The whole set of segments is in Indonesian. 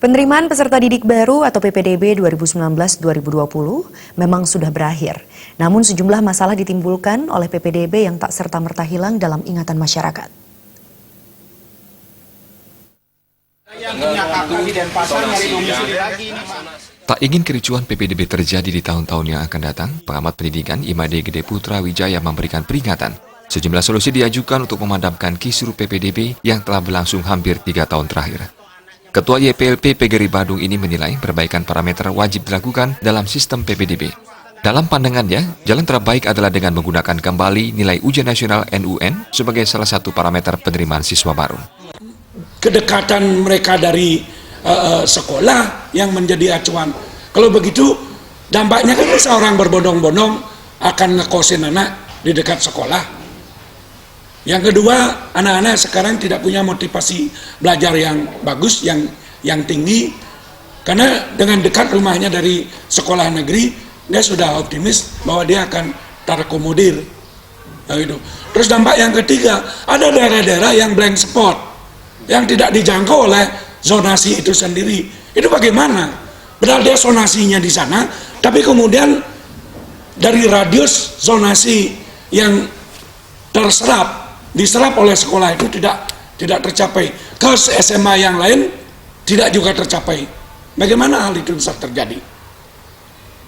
Penerimaan peserta didik baru atau PPDB 2019-2020 memang sudah berakhir. Namun sejumlah masalah ditimbulkan oleh PPDB yang tak serta-merta hilang dalam ingatan masyarakat. Tak ingin kericuan PPDB terjadi di tahun-tahun yang akan datang, pengamat pendidikan IMAD Gede Putra Wijaya memberikan peringatan. Sejumlah solusi diajukan untuk memadamkan kisruh PPDB yang telah berlangsung hampir 3 tahun terakhir. Ketua YPLP PGRI Badung ini menilai perbaikan parameter wajib dilakukan dalam sistem PPDB. Dalam pandangannya, jalan terbaik adalah dengan menggunakan kembali nilai ujian nasional NUN sebagai salah satu parameter penerimaan siswa baru. Kedekatan mereka dari sekolah yang menjadi acuan. Kalau begitu, dampaknya kan seorang berbondong-bondong akan ngekosin anak di dekat sekolah. Yang kedua, anak-anak sekarang tidak punya motivasi belajar yang bagus, yang tinggi, karena dengan dekat rumahnya dari sekolah negeri, dia sudah optimis bahwa dia akan terakomodir. Terus dampak yang ketiga, ada daerah-daerah yang blank spot, yang tidak dijangkau oleh zonasi itu sendiri. Itu bagaimana? Padahal dia zonasinya di sana, tapi kemudian dari radius zonasi yang diserap oleh sekolah itu tidak tercapai. Ke SMA yang lain tidak juga tercapai. Bagaimana hal itu bisa terjadi?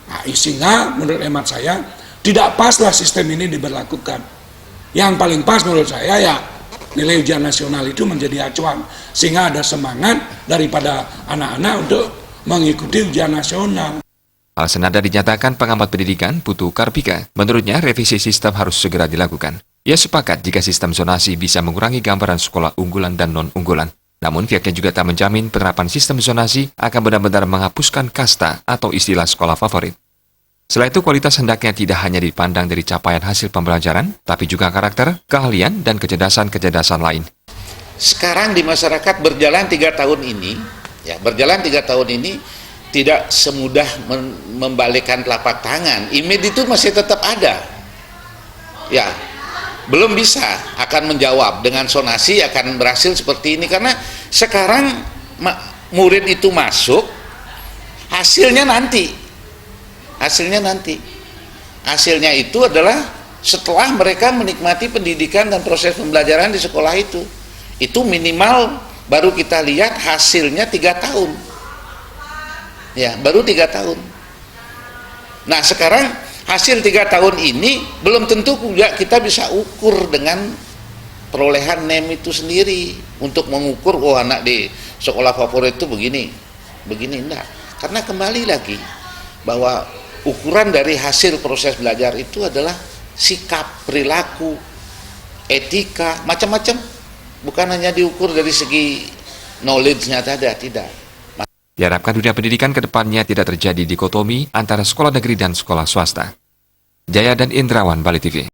Nah, sehingga menurut hemat saya tidak paslah sistem ini diberlakukan. Yang paling pas menurut saya ya nilai ujian nasional itu menjadi acuan, sehingga ada semangat daripada anak-anak untuk mengikuti ujian nasional. Hal senada dinyatakan pengamat pendidikan Putu Karpika. Menurutnya revisi sistem harus segera dilakukan. Ia sepakat jika sistem zonasi bisa mengurangi gambaran sekolah unggulan dan non-unggulan. Namun pihaknya juga tak menjamin penerapan sistem zonasi akan benar-benar menghapuskan kasta atau istilah sekolah favorit. Selain itu, kualitas hendaknya tidak hanya dipandang dari capaian hasil pembelajaran, tapi juga karakter, keahlian, dan kecerdasan-kecerdasan lain. Sekarang di masyarakat berjalan 3 tahun ini, tidak semudah membalikkan telapak tangan. Image itu masih tetap ada. Ya, belum bisa akan menjawab dengan zonasi akan berhasil seperti ini, karena sekarang murid itu masuk, hasilnya hasilnya itu adalah setelah mereka menikmati pendidikan dan proses pembelajaran di sekolah itu minimal baru kita lihat hasilnya 3 tahun ya, baru 3 tahun. Nah sekarang hasil 3 tahun ini belum tentu juga kita bisa ukur dengan perolehan NEM itu sendiri untuk mengukur anak di sekolah favorit itu begini enggak, karena kembali lagi bahwa ukuran dari hasil proses belajar itu adalah sikap, perilaku, etika, macam-macam, bukan hanya diukur dari segi knowledge-nya tidak. Diharapkan dunia pendidikan ke depannya tidak terjadi dikotomi antara sekolah negeri dan sekolah swasta. Jaya dan Indrawan, Bali TV.